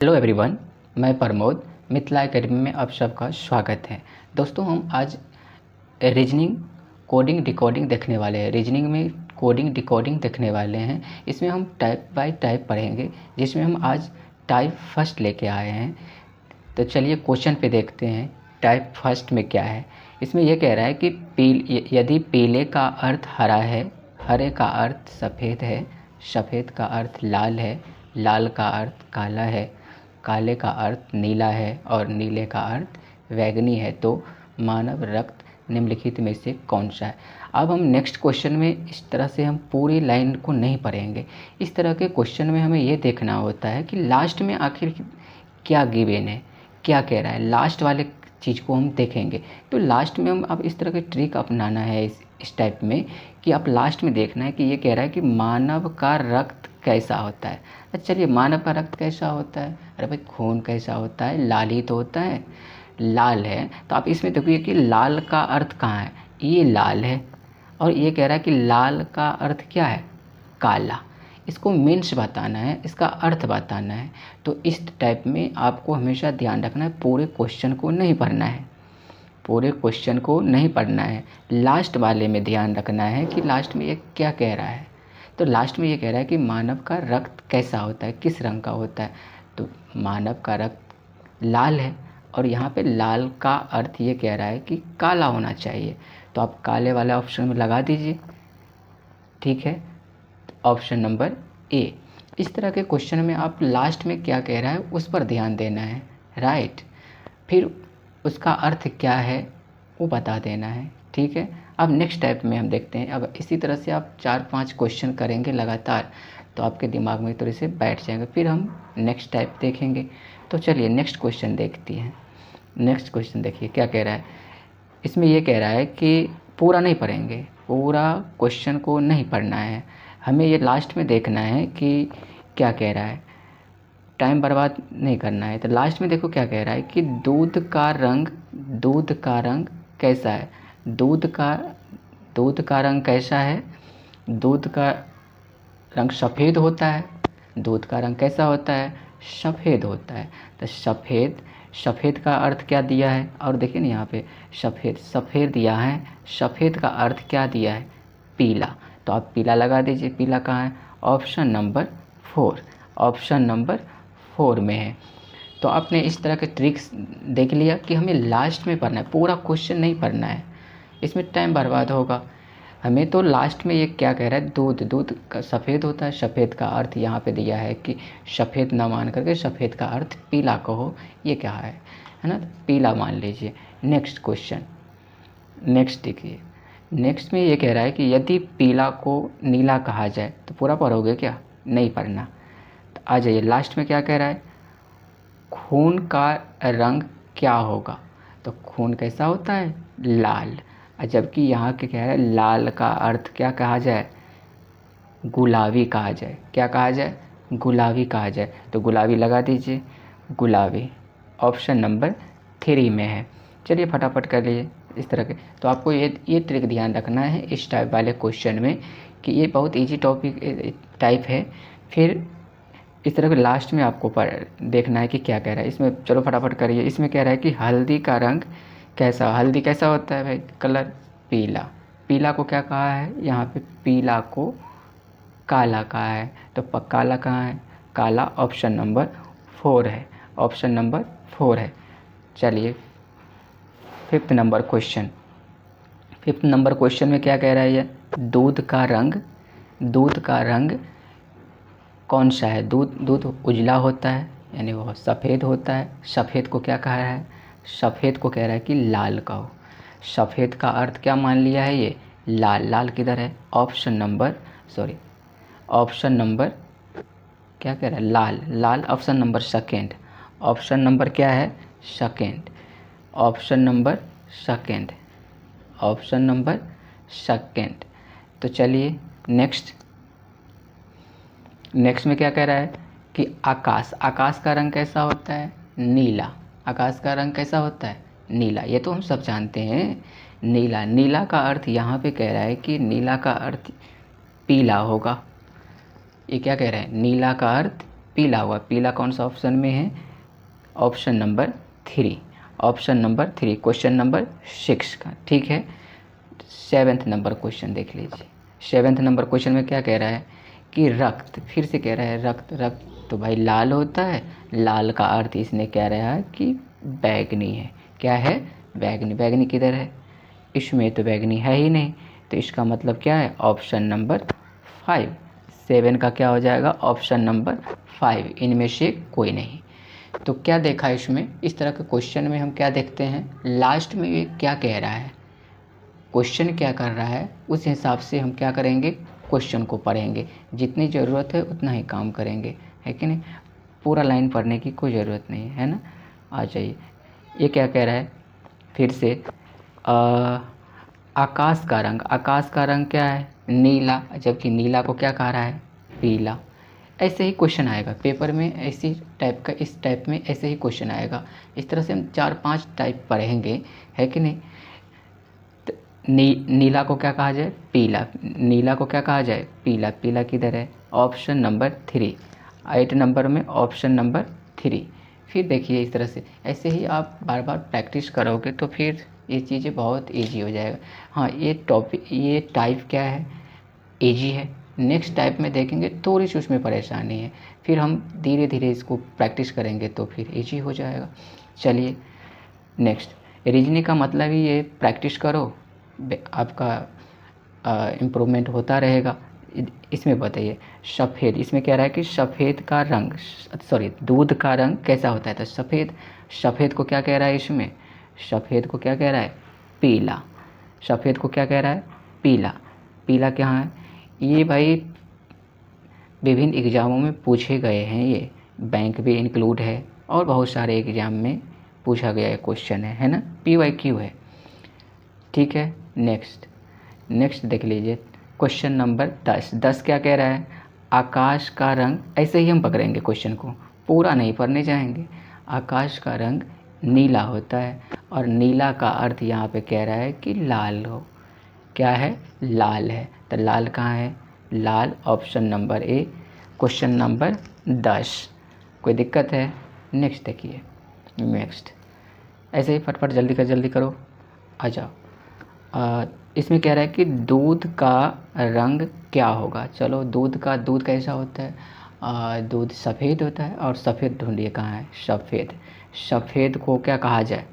Hello everyone, मैं Pramod. Mithila academy में आप सबका स्वागत है। दोस्तों, हम आज रीजनिंग कोडिंग डिकोडिंग देखने वाले हैं। रीजनिंग में कोडिंग डिकोडिंग देखने वाले हैं। इसमें हम टाइप बाय टाइप पढ़ेंगे, जिसमें हम आज टाइप फर्स्ट लेके आए हैं। तो चलिए क्वेश्चन पे देखते हैं टाइप फर्स्ट में क्या है। इसमें यह कह रहा है कि यदि पीले का अर्थ हरा है, हरे का अर्थ सफ़ेद है, सफ़ेद का अर्थ लाल है, लाल का अर्थ काला है, काले का अर्थ नीला है और नीले का अर्थ बैंगनी है, तो मानव रक्त निम्नलिखित में से कौन सा है। अब हम नेक्स्ट क्वेश्चन में इस तरह से हम पूरी लाइन को नहीं पढ़ेंगे। इस तरह के क्वेश्चन में हमें ये देखना होता है कि लास्ट में आखिर क्या गिवन है, क्या कह रहा है। लास्ट वाले चीज़ को हम देखेंगे। तो लास्ट में हम अब इस तरह के ट्रिक अपनाना है इस टाइप में कि आप लास्ट में देखना है कि ये कह रहा है कि मानव का रक्त कैसा होता है। अच्छा चलिए, मानव का रक्त कैसा होता है। अरे भाई, खून कैसा होता है, लाल ही तो होता है, लाल है। तो आप इसमें देखिए कि लाल का अर्थ कहाँ है, ये लाल है। और ये कह रहा है कि लाल का अर्थ क्या है, काला। इसको मीन्स बताना है, इसका अर्थ बताना है। तो इस टाइप में आपको हमेशा ध्यान रखना है, पूरे क्वेश्चन को नहीं पढ़ना है, पूरे क्वेश्चन को नहीं पढ़ना है। लास्ट वाले में ध्यान रखना है कि लास्ट में ये क्या कह रहा है। तो लास्ट में ये कह रहा है कि मानव का रक्त कैसा होता है, किस रंग का होता है। तो मानव का रक्त लाल है, और यहाँ पे लाल का अर्थ ये कह रहा है कि काला होना चाहिए। तो आप काले वाले ऑप्शन में लगा दीजिए, ठीक है। ऑप्शन नंबर ए। इस तरह के क्वेश्चन में आप लास्ट में क्या कह रहा है उस पर ध्यान देना है, राइट। फिर उसका अर्थ क्या है वो बता देना है, ठीक है। अब नेक्स्ट टाइप में हम देखते हैं। अब इसी तरह से आप 4-5 क्वेश्चन करेंगे लगातार, तो आपके दिमाग में थोड़े से बैठ जाएंगे। फिर हम नेक्स्ट टाइप देखेंगे। तो चलिए नेक्स्ट क्वेश्चन देखते हैं। नेक्स्ट क्वेश्चन देखिए क्या कह रहा है। इसमें ये कह रहा है कि पूरा नहीं पढ़ेंगे, पूरा क्वेश्चन को नहीं पढ़ना है, हमें ये लास्ट में देखना है कि क्या कह रहा है, टाइम बर्बाद नहीं करना है। तो लास्ट में देखो क्या कह रहा है कि दूध का रंग कैसा है। दूध का रंग कैसा है। दूध का रंग सफ़ेद होता है। दूध का रंग कैसा होता है, सफ़ेद होता है। तो सफ़ेद का अर्थ क्या दिया है, और देखिए ना यहाँ पे सफ़ेद दिया है। सफ़ेद का अर्थ क्या दिया है, पीला। तो आप पीला लगा दीजिए। पीला कहाँ है, ऑप्शन नंबर 4, ऑप्शन नंबर 4 में है। तो आपने इस तरह के ट्रिक्स देख लिया कि हमें लास्ट में पढ़ना है, पूरा क्वेश्चन नहीं पढ़ना है, इसमें टाइम बर्बाद होगा। हमें तो लास्ट में ये क्या कह रहा है, दूध का सफ़ेद होता है। सफ़ेद का अर्थ यहाँ पे दिया है कि सफ़ेद ना मान करके सफ़ेद का अर्थ पीला कहो, ये क्या है ना, पीला मान लीजिए। नेक्स्ट क्वेश्चन, नेक्स्ट देखिए। नेक्स्ट में ये कह रहा है कि यदि पीला को नीला कहा जाए तो पूरा पढ़ोगे क्या, नहीं पढ़ना। तो आ जाइए लास्ट में क्या कह रहा है, खून का रंग क्या होगा। तो खून कैसा होता है, लाल। जबकि यहाँ के कह रहा है लाल का अर्थ क्या कहा जाए, गुलाबी कहा जाए। क्या कहा जाए, गुलाबी कहा जाए। तो गुलाबी लगा दीजिए, गुलाबी ऑप्शन नंबर 3 में है। चलिए फटाफट कर लीजिए इस तरह के। तो आपको ये ट्रिक ध्यान रखना है इस टाइप वाले क्वेश्चन में कि ये बहुत इजी टॉपिक टाइप है। फिर इस तरह के लास्ट में आपको देखना है कि क्या कह रहा है इसमें। चलो फटाफट करिए। इसमें कह रहा है कि हल्दी का रंग कैसा, हल्दी कैसा होता है भाई, कलर पीला। पीला को क्या कहा है, यहाँ पे पीला को काला कहा है। तो काला कहाँ है, काला ऑप्शन नंबर 4 है, ऑप्शन नंबर 4 है। चलिए 5th number question. 5th number question में क्या कह रहा है, ये दूध का रंग कौन सा है। दूध उजला होता है, यानी वो सफ़ेद होता है। सफ़ेद को क्या कहा है, सफ़ेद को कह रहा है कि लाल का हो। सफ़ेद का अर्थ क्या मान लिया है, ये लाल। लाल किधर है, ऑप्शन नंबर क्या कह रहा है, लाल ऑप्शन नंबर 2। ऑप्शन नंबर क्या है, 2, ऑप्शन नंबर 2। तो चलिए नेक्स्ट में क्या कह रहा है कि आकाश का रंग कैसा होता है, नीला। आकाश का रंग कैसा होता है, नीला। ये तो हम सब जानते हैं, नीला का अर्थ यहाँ पे कह रहा है कि नीला का अर्थ पीला होगा। ये क्या कह रहा है, नीला का अर्थ पीला हुआ, पीला कौन सा ऑप्शन में है? Option number 3, option number 3 question number 6 का। ठीक है, 7th नंबर क्वेश्चन देख लीजिए। 7th नंबर क्वेश्चन में क्या कह रहा है कि रक्त, फिर से कह रहा है रक्त, रक्त तो भाई लाल होता है, लाल का अर्थ इसने कह रहा है कि बैगनी है। क्या है? बैगनी। बैगनी किधर है? इसमें तो बैगनी है ही नहीं, तो इसका मतलब क्या है? Option number 5। 7 का क्या हो जाएगा? ऑप्शन नंबर 5, इनमें से कोई नहीं। तो क्या देखा इसमें? इस तरह के क्वेश्चन में हम क्या देखते हैं, लास्ट में ये क्या कह रहा है, क्वेश्चन क्या कर रहा है, उस हिसाब से हम क्या करेंगे, क्वेश्चन को पढ़ेंगे। जितनी ज़रूरत है उतना ही काम करेंगे, है कि नहीं? पूरा लाइन पढ़ने की कोई ज़रूरत नहीं है ना। आ जाइए, ये क्या कह रहा है फिर से, आकाश का रंग, आकाश का रंग क्या है? नीला, जबकि नीला को क्या कह रहा है? पीला। ऐसे ही क्वेश्चन आएगा पेपर में, ऐसी टाइप का, इस टाइप में ऐसे ही क्वेश्चन आएगा। इस तरह से हम 4-5 टाइप पढ़ेंगे, है कि नहीं? नीला को क्या कहा जाए? पीला। नीला को क्या कहा जाए? पीला। पीला किधर है? ऑप्शन नंबर 3, 8 नंबर में ऑप्शन नंबर 3। फिर देखिए इस तरह से, ऐसे ही आप बार बार प्रैक्टिस करोगे तो फिर ये चीज़ें बहुत इजी हो जाएगा। हाँ, ये टॉपिक, ये टाइप क्या है? इजी है। नेक्स्ट टाइप में देखेंगे थोड़ी सी उसमें परेशानी है, फिर हम धीरे धीरे इसको प्रैक्टिस करेंगे तो फिर इजी हो जाएगा। चलिए नेक्स्ट, रीजनिंग का मतलब ही ये प्रैक्टिस करो, आपका इम्प्रूवमेंट होता रहेगा। इसमें बताइए सफ़ेद, इसमें कह रहा है कि सफ़ेद का रंग, सॉरी दूध का रंग कैसा होता है? तो सफ़ेद, सफ़ेद को क्या कह रहा है इसमें? सफ़ेद को क्या कह रहा है? पीला। सफ़ेद को क्या कह रहा है? पीला। पीला क्या है? ये भाई विभिन्न एग्ज़ामों में पूछे गए हैं, ये बैंक भी इंक्लूड है और बहुत सारे एग्ज़ाम में पूछा गया क्वेश्चन है ना, PYQ है। ठीक है, नेक्स्ट, नेक्स्ट देख लीजिए क्वेश्चन नंबर 10। 10 क्या कह रहा है? आकाश का रंग, ऐसे ही हम पकड़ेंगे क्वेश्चन को, पूरा नहीं पढ़ने जाएंगे। आकाश का रंग नीला होता है और नीला का अर्थ यहाँ पे कह रहा है कि लाल हो। क्या है? लाल है। तो लाल कहाँ है? लाल option number A, question number 10। कोई दिक्कत है? नेक्स्ट देखिए, नेक्स्ट ऐसे ही फटफट जल्दी कर, जल्दी करो, आ जाओ। इसमें कह रहा है कि दूध का रंग क्या होगा? चलो दूध का, दूध कैसा होता है? दूध सफ़ेद होता है, और सफ़ेद ढूंढिए कहाँ है? सफ़ेद। सफ़ेद को क्या कहा जाए?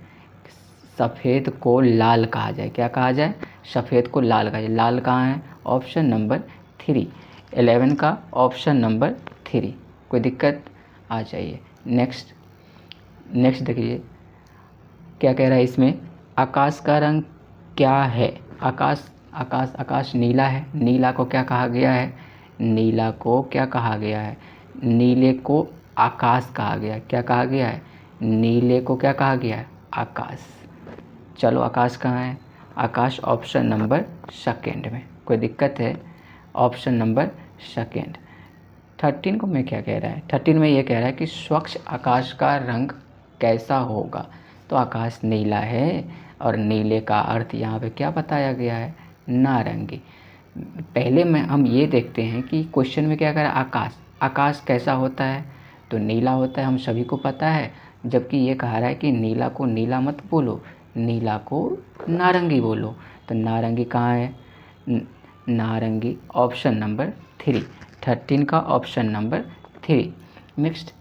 सफ़ेद को लाल कहा जाए। क्या कहा जाए? सफ़ेद को लाल कहा जाए। लाल कहाँ है? ऑप्शन नंबर 3, 11 का ऑप्शन नंबर 3। कोई दिक्कत? आ जाइए नेक्स्ट, नेक्स्ट देखिए क्या कह रहा है इसमें, आकाश का रंग क्या है? आकाश, आकाश, आकाश नीला है। नीला को क्या कहा गया है? नीला को क्या कहा गया है? नीले को आकाश कहा गया। क्या कहा गया है? नीले को क्या कहा गया है? आकाश। चलो आकाश कहाँ है? आकाश ऑप्शन नंबर 2 में। कोई दिक्कत है? Option number 2। 13 को मैं क्या कह रहा है? 13 में ये कह रहा है कि स्वच्छ आकाश का रंग कैसा होगा? तो आकाश नीला है और नीले का अर्थ यहाँ पे क्या बताया गया है? नारंगी। पहले में हम ये देखते हैं कि क्वेश्चन में क्या कह रहा है? आकाश, आकाश कैसा होता है? तो नीला होता है, हम सभी को पता है। जबकि ये कह रहा है कि नीला को नीला मत बोलो, नीला को नारंगी बोलो। तो नारंगी कहाँ है? नारंगी ऑप्शन नंबर 3, 13 का ऑप्शन नंबर 3। नेक्स्ट,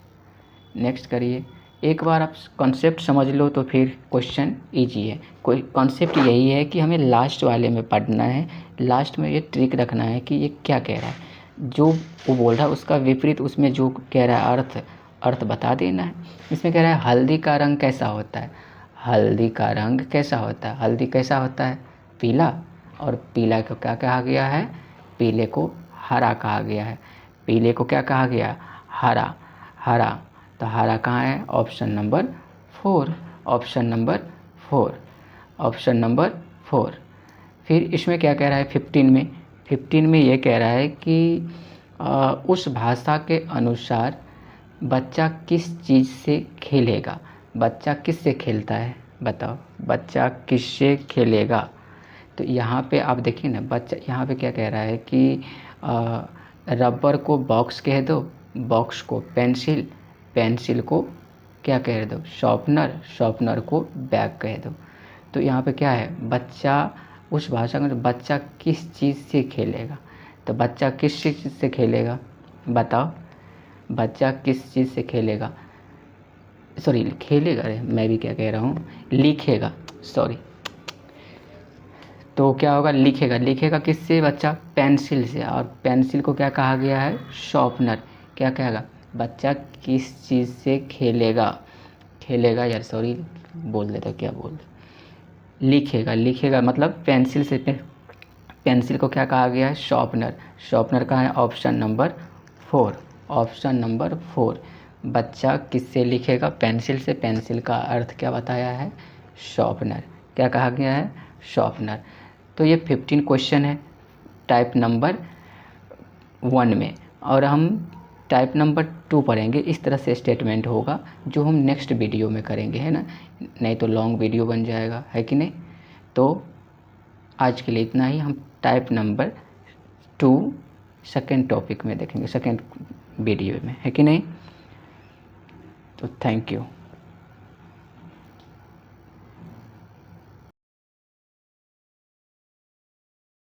नेक्स्ट करिए। एक बार आप कॉन्सेप्ट समझ लो तो फिर क्वेश्चन इजी है। कोई कॉन्सेप्ट यही है कि हमें लास्ट वाले में पढ़ना है, लास्ट में ये ट्रिक रखना है कि ये क्या कह रहा है, जो वो बोल रहा है उसका विपरीत उसमें जो कह रहा है अर्थ, अर्थ बता देना है। इसमें कह रहा है हल्दी का रंग कैसा होता है? हल्दी का रंग कैसा होता है? हल्दी कैसा होता है? पीला। और पीला को क्या कहा गया है? पीले को हरा कहा गया है। पीले को क्या कहा गया? हरा। हरा, तो हरा कहाँ है? Option number 4, option number 4, option number 4। फिर इसमें क्या कह रहा है 15 में? 15 में ये कह रहा है कि उस भाषा के अनुसार बच्चा किस चीज़ से खेलेगा? बच्चा किस से खेलता है? बताओ, बच्चा किससे खेलेगा? तो यहाँ पे आप देखिए ना, बच्चा यहाँ पे क्या कह रहा है कि रबर को बॉक्स कह दो, बॉक्स को पेंसिल, पेंसिल को क्या कह दो, शॉर्पनर, शॉर्पनर को बैग कह दो। तो यहाँ पे क्या है, बच्चा, उस भाषा में बच्चा किस चीज़ से खेलेगा, तो बच्चा किस चीज़ से खेलेगा, बताओ, बच्चा किस चीज़ से खेलेगा, सॉरी खेलेगा, अरे मैं भी क्या कह रहा हूँ, लिखेगा, सॉरी। तो क्या होगा, लिखेगा, लिखेगा किससे बच्चा, पेंसिल से, और पेंसिल को क्या कहा गया है, शॉर्पनर। क्या कहेगा, बच्चा किस चीज़ से खेलेगा, खेलेगा यार सॉरी बोल देता, क्या बोल, लिखेगा, लिखेगा मतलब पेंसिल से, पेंसिल को क्या कहा गया है, शॉर्पनर। शॉर्पनर का है ऑप्शन नंबर 4, ऑप्शन नंबर 4। बच्चा किससे लिखेगा, पेंसिल से, पेंसिल का अर्थ क्या बताया है, शॉर्पनर। क्या कहा गया है, शॉर्पनर। तो ये 15 क्वेश्चन है टाइप नंबर 1 में, और हम टाइप नंबर 2 पढ़ेंगे। इस तरह से स्टेटमेंट होगा जो हम नेक्स्ट वीडियो में करेंगे, है ना, नहीं तो लॉन्ग वीडियो बन जाएगा, है कि नहीं। तो आज के लिए इतना ही, हम टाइप नंबर 2 सेकेंड टॉपिक में देखेंगे, सेकेंड वीडियो में, है कि नहीं। तो थैंक यू।